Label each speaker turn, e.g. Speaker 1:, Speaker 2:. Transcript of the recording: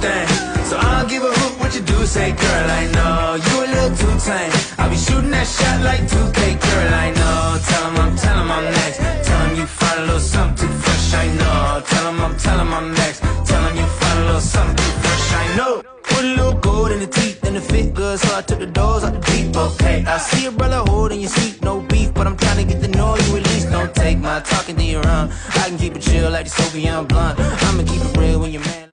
Speaker 1: thing. So I don't give a hoot what you do, say, girl, I know you a little too tame. I'll be shooting that shot like 2K, girl, I know. Tell him I'm next. Tell him you find a little something too fresh, I know. Tell him I'm next. Tell him you find a little something too fresh, I know. Put a little gold in the teeth and it fit good, so I took the doors out the deep, okay. I see a brother holding your seat, no beef, but I'm trying to get to know you at least. Don't take my talking to your own. I can keep it chill like the Soviet blunt. I'ma keep it real when you're man.